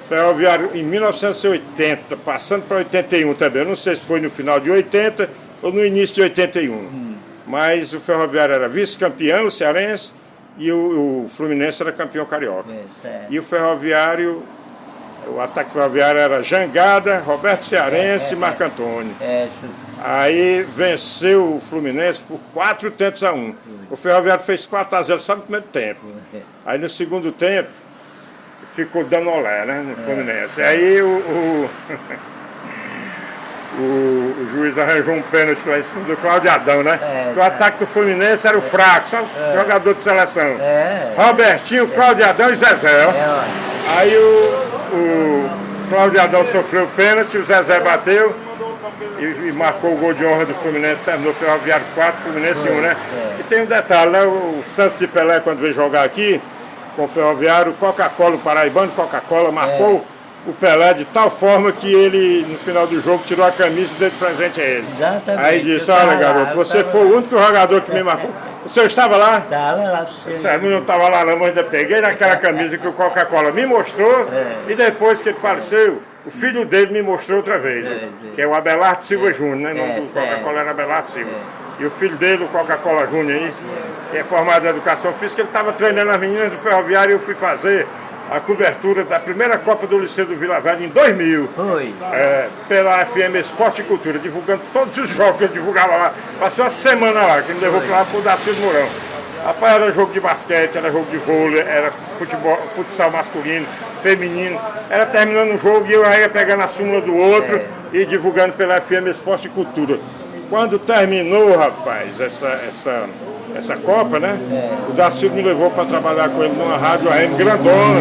Ferroviário em 1980, passando para 81 também. Eu não sei se foi no final de 80 ou no início de 81. Mas o Ferroviário era vice-campeão cearense e o Fluminense era campeão carioca. E o Ferroviário, o ataque ferroviário era Jangada, Roberto Cearense e Marco Antônio. Aí venceu o Fluminense por 4-1. O Ferroviário fez 4-0 só no primeiro tempo. Aí no segundo tempo ficou dando olé, né, no Fluminense. Aí o juiz arranjou um pênalti lá em cima do Cláudio Adão, né? É, o ataque do Fluminense era o fraco, só jogador de seleção. Robertinho, Cláudio Adão e Zezé, ó. Ó. Aí o Cláudio Adão sofreu o pênalti, o Zezé bateu e marcou o gol de honra do Fluminense, terminou o Ferroviário 4, Fluminense 1, né? E tem um detalhe, né? O Santos de Pelé, quando veio jogar aqui com o Ferroviário, o Coca-Cola, o paraibano Coca-Cola, marcou o Pelé de tal forma que ele, no final do jogo, tirou a camisa e deu de presente a ele. Exatamente. Aí disse, olha garoto, você foi o único jogador que me marcou. O senhor estava lá? Tava lá. Eu não estava lá não, mas ainda peguei naquela camisa que o Coca-Cola me mostrou e depois que ele faleceu, o filho dele me mostrou outra vez, que é o Abelardo Silva Júnior, né? O nome do Coca-Cola era Abelardo Silva. E o filho dele, o Coca-Cola Júnior aí, que é formado em Educação Física, ele estava treinando as meninas do Ferroviário e eu fui fazer a cobertura da primeira Copa do Liceu do Vila Velha em 2000. Foi. Pela FM Esporte e Cultura, divulgando todos os jogos que eu divulgava lá. Passei uma semana lá, que me levou para lá pro Darcílio Mourão. Rapaz, era jogo de basquete, era jogo de vôlei, era futebol, futsal masculino, feminino. Era terminando o jogo e eu ia pegando a súmula do outro e divulgando pela FM Esporte e Cultura. Quando terminou, rapaz, essa Copa, né? O Darcílio me levou para trabalhar com ele numa rádio AM grandona,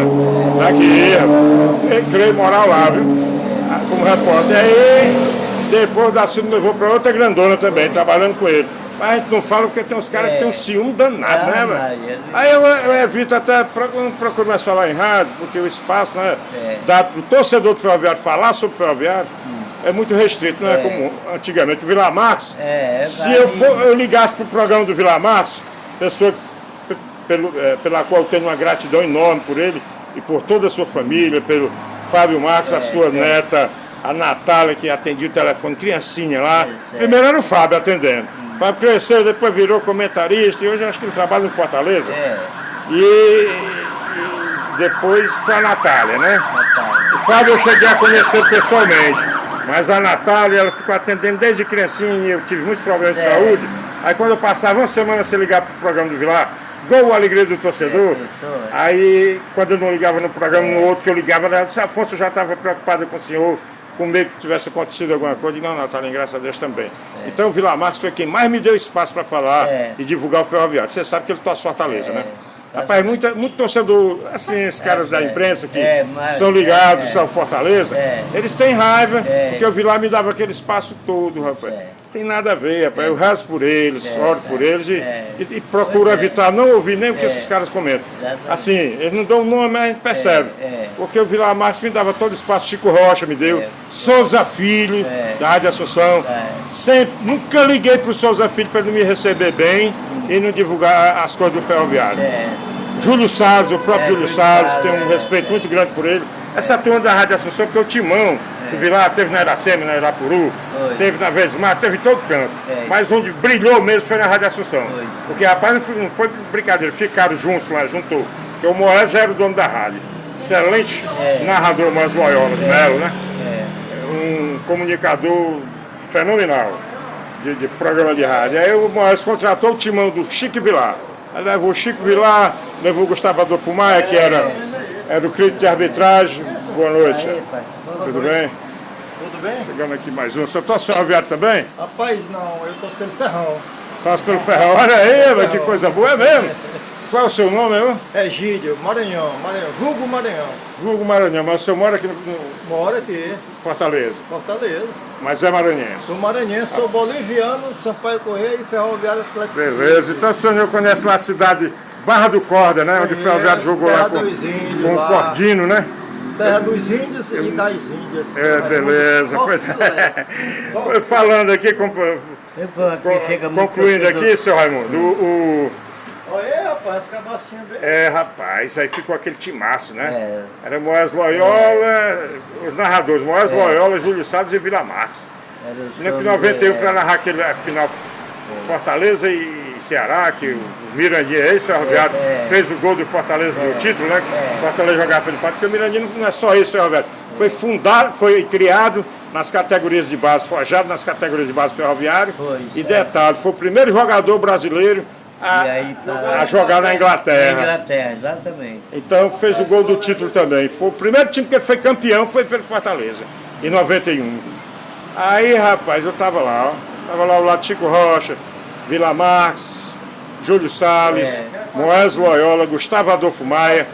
daqui, Creio moral lá, viu? Como repórter. Aí depois o Darcílio me levou para outra grandona também, trabalhando com ele. Mas a gente não fala porque tem uns caras que tem um ciúme danado, né, velho? Aí eu evito até, não procuro mais falar em rádio, porque o espaço, né, dado para o torcedor do Ferroviário falar sobre o Ferroviário, é muito restrito, não é como antigamente. O Vila Marx, se eu ligasse para o programa do Vila Marx, pessoa pela qual eu tenho uma gratidão enorme por ele e por toda a sua família, pelo Fábio Marx, a sua neta, a Natália, que atendia o telefone, criancinha lá. Primeiro era o Fábio atendendo. O Fábio cresceu, depois virou comentarista e hoje acho que ele trabalha no Fortaleza. E depois foi a Natália, né? O Fábio eu cheguei a conhecer pessoalmente. Mas a Natália, ela ficou atendendo desde criancinha e eu tive muitos problemas de saúde. Aí quando eu passava uma semana sem ligar para o programa do Vilar, Gol a Alegria do Torcedor, aí quando eu não ligava no programa, no outro que eu ligava, ela disse, Afonso, eu já estava preocupado com o senhor, com medo que tivesse acontecido alguma coisa. E não, Natália, graças a Deus também. Então o Vila Marx foi quem mais me deu espaço para falar e divulgar o Ferroviário. Você sabe que ele torce Fortaleza, né? Rapaz, muito torcedor, assim, os caras da imprensa que são ligados ao Fortaleza, eles têm raiva, porque eu vi lá me dava aquele espaço todo, rapaz. Tem nada a ver, rapaz. Eu rezo por eles, oro por eles e procuro evitar não ouvir nem o que esses caras comentam. Assim, eles não dão o nome, mas a gente percebe. Porque o Vila Marx me dava todo espaço, Chico Rocha me deu, Souza Filho, da Rádio Assunção. Sempre, nunca liguei pro Souza Filho para ele não me receber bem e não divulgar as coisas do Ferroviário. Júlio Salles, o próprio Júlio Salles, tem um respeito muito grande por ele. Essa turma da Rádio Assunção, porque o Timão, que vi lá, teve na Iracema, na Irapuru, teve na Vesmar, teve em todo canto. Mas onde brilhou mesmo foi na Rádio Assunção. Porque, rapaz, não foi brincadeira, ficaram juntos lá, juntou. Porque o Moés era o dono da rádio. Excelente narrador, Moés Loyola de Melo, né? Um comunicador fenomenal de programa de rádio. Aí o Moés contratou o Timão do Chico Vilar. Aí levou o Chico Vilar, levou o Gustavo Adolfo Maia, que era o crítico de arbitragem. Boa noite. Tudo bem? Tudo bem? Chegando aqui mais um. O senhor torce Ferroviário também? Rapaz, não, eu torço pelo Ferrão. Torce pelo Ferrão. Olha aí, velho, que coisa boa, é mesmo? Qual é o seu nome, mesmo? É Gídio, Maranhão, Vulgo Maranhão. Vulgo Maranhão, mas o senhor mora aqui no Moro aqui, Fortaleza, Fortaleza. mas é maranhense. Sou maranhense, sou boliviano, Sampaio Correia e Ferroviário Atlético. Beleza, então o senhor conhece lá a cidade Barra do Corda, né? Onde o Ferroviário jogou lá com o Cordino, né? Terra dos Índios e das Índias. Beleza. Pois é. Falando aqui, concluindo aqui, seu Raimundo, Olha, rapaz, essa cabacinha bem. rapaz, aí ficou aquele timaço, né? Era Moés Loyola, os narradores, Moés Loyola, Júlio Salles e Vila Marx. No 91 para narrar aquele final Fortaleza e Ceará, que o Mirandinha, ex-ferroviário, fez o gol do Fortaleza no título, né? Fortaleza jogava pelo empate, porque o Mirandinha não é só ex-ferroviário. Foi criado nas categorias de base, forjado nas categorias de base ferroviário. E detalhe, foi o primeiro jogador brasileiro a jogar na Inglaterra. Inglaterra, exatamente. Então fez o gol do título também. Foi o primeiro time que ele foi campeão, foi pelo Fortaleza, em 91. Aí, rapaz, eu tava lá, ó. Tava lá ao lado de Chico Rocha, Vila Marques, Júlio Salles, Moés Loyola, Gustavo Adolfo Maia,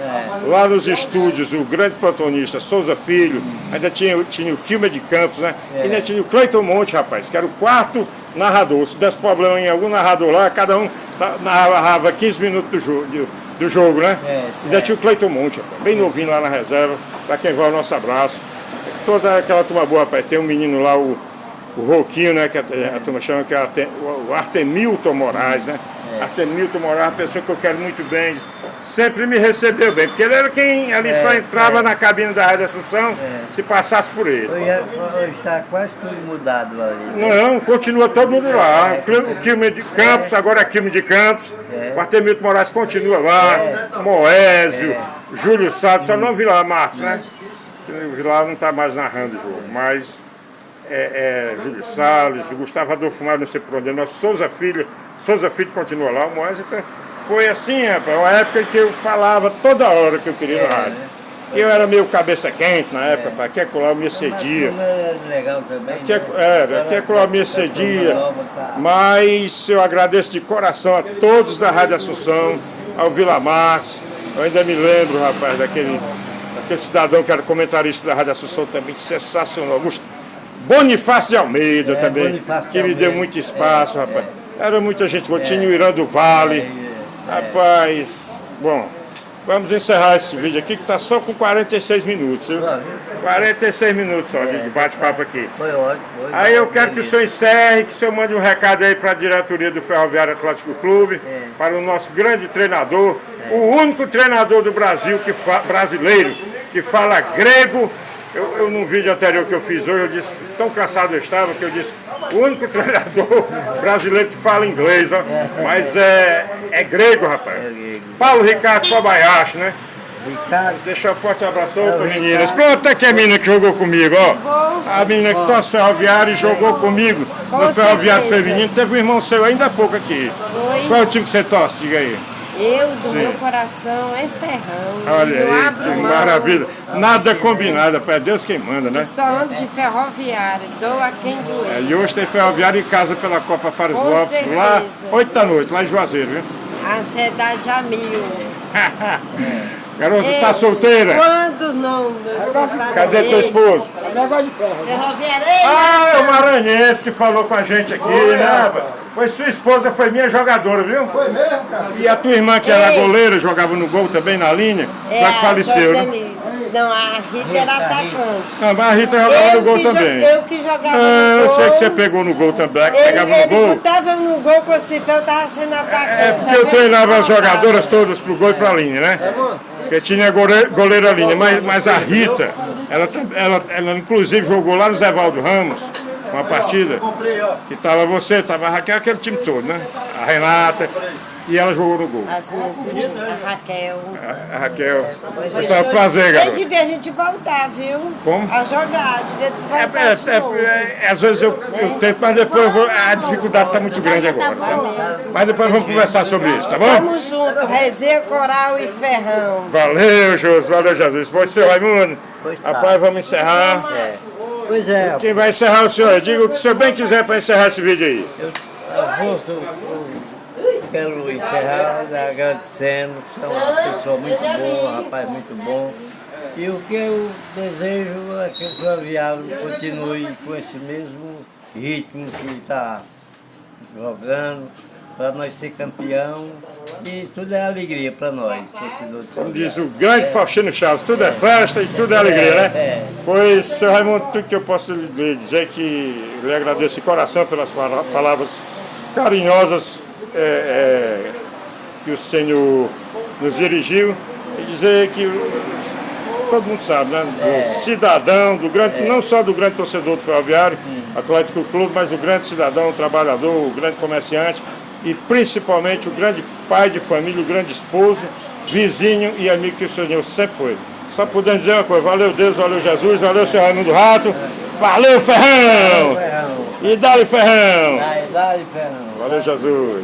lá nos estúdios, o grande plantonista Souza Filho, ainda tinha o Quilmer de Campos, né? E ainda tinha o Cleiton Monte, rapaz, que era o quarto narrador. Se desse problema em algum narrador lá, cada um narrava 15 minutos do jogo, né? Ainda tinha o Cleiton Monte, rapaz, bem novinho lá na reserva, para quem vai o nosso abraço. Toda aquela turma boa, rapaz, tem um menino lá, o Roquinho, né, que a turma chama que é o Artemilton Moraes, né? Artemilton Moraes, uma pessoa que eu quero muito bem, sempre me recebeu bem, porque ele era quem ali só entrava na cabine da Rádio Assunção se passasse por ele. Hoje está quase tudo mudado ali. Não, continua todo mundo lá. O Quilmer de Campos, agora é Quilmer de Campos, o Artemilton Moraes continua lá, Moésio, Júlio Salles, só não Vila Marques, né? O Vila não está mais narrando o jogo, mas Júlio Salles, o Gustavo Adolfo Maia, não sei por onde, nosso Souza Filho continua lá, o Moésio foi assim, rapaz, uma época que eu falava toda hora que eu queria no rádio. Eu era meio cabeça quente na época, para que colar me cedia. Legal também. Que colar me cedia. Mas eu agradeço de coração a todos da Rádio Assunção, ao Vila Marques. Eu ainda me lembro, rapaz, daquele cidadão que era comentarista da Rádio Assunção também, sensacional. Bonifácio de Almeida também, que me deu muito espaço, rapaz. Era muita gente boa, tinha o Irã do Vale. Rapaz, bom, vamos encerrar esse vídeo aqui que está só com 46 minutos, viu? 46 minutos só de bate-papo aqui. Foi ótimo. Aí eu quero que o senhor encerre, que o senhor mande um recado aí para a diretoria do Ferroviário Atlético Clube, para o nosso grande treinador, o único treinador do Brasil brasileiro que fala grego. Eu num vídeo anterior que eu fiz hoje, eu disse, tão cansado eu estava, que eu disse, o único treinador brasileiro que fala inglês, ó, mas é grego, rapaz. Paulo Ricardo Kobayashi, né? Deixa um forte abraço para meninas. Pronto, aqui a menina que jogou comigo, ó. A menina que torce Ferroviário e jogou comigo no Ferroviário Feminino. Teve um irmão seu ainda há pouco aqui. Qual é o time que você torce? Diga aí. Do meu coração é Ferrão. Olha aí, que maravilha. Nada combinado, é Deus quem manda, né? Só ando de Ferroviário, dou a quem doer. E hoje tem Ferroviário em casa pela Copa Fares Com Lopes, certeza. lá 8 da noite, lá em Juazeiro, viu? Ansiedade a mil. Garota, tá solteira? Quando não nos Cadê teu esposo? Ferroviário, Ah, o maranhense que falou com a gente aqui, né? Pois sua esposa foi minha jogadora, viu? Foi mesmo, cara? E a tua irmã que era goleira, jogava no gol também na linha, lá que faleceu, né? Não, a Rita era atacante. Ah, mas a Rita jogava no gol também. Eu que jogava no Ah, gol. eu sei que você pegou no gol também, pegava no Ele gol. botava no gol com o cipó, eu tava sendo atacante. É porque eu treinava as jogadoras todas pro gol e pra linha, né? Porque tinha goleira linha, mas a Rita, ela inclusive jogou lá no Zé Valdo Ramos, uma partida, Comprei, ó. que tava você, tava a Raquel, aquele time todo, né? A Renata, e ela jogou no gol. As minhas, a Raquel. A Raquel. Foi um prazer, Ele garoto. devia a gente voltar, viu? Como? A jogar, devia voltar de novo. Às vezes eu tento, mas depois a dificuldade está muito grande agora, sabe? Mas depois vamos conversar sobre isso, tá bom? Vamos junto, Resenha, Coral e Ferrão. Valeu, Jesus, valeu, Jesus. Pois, seu Raimundo, rapaz, vamos encerrar. Pois é, Quem vai encerrar é o senhor? Diga o que o senhor bem quiser para encerrar esse vídeo aí. eu quero encerrar agradecendo, você é uma pessoa muito boa, um rapaz muito bom. E o que eu desejo é que o Ferroviário continue com esse mesmo ritmo que está jogando, para nós ser campeão. E tudo é alegria para nós, torcedor do Como diz Ferroviário. o grande Faustino Chaves, tudo é festa e tudo é alegria, né? Pois, seu Raimundo, tudo que eu posso lhe dizer é que lhe agradeço de coração pelas palavras carinhosas que o senhor nos dirigiu e dizer que todo mundo sabe, né? Do cidadão, do grande, não só do grande torcedor do Ferroviário Atlético Clube, mas do grande cidadão, trabalhador, o grande comerciante e principalmente o grande pai de família, o grande esposo, vizinho e amigo que o senhor sempre foi. Só podendo dizer uma coisa, valeu Deus, valeu Jesus, valeu seu Raimundo Rato, valeu Ferrão! E dá-lhe Ferrão! Dá-lhe, Ferrão. Valeu Jesus!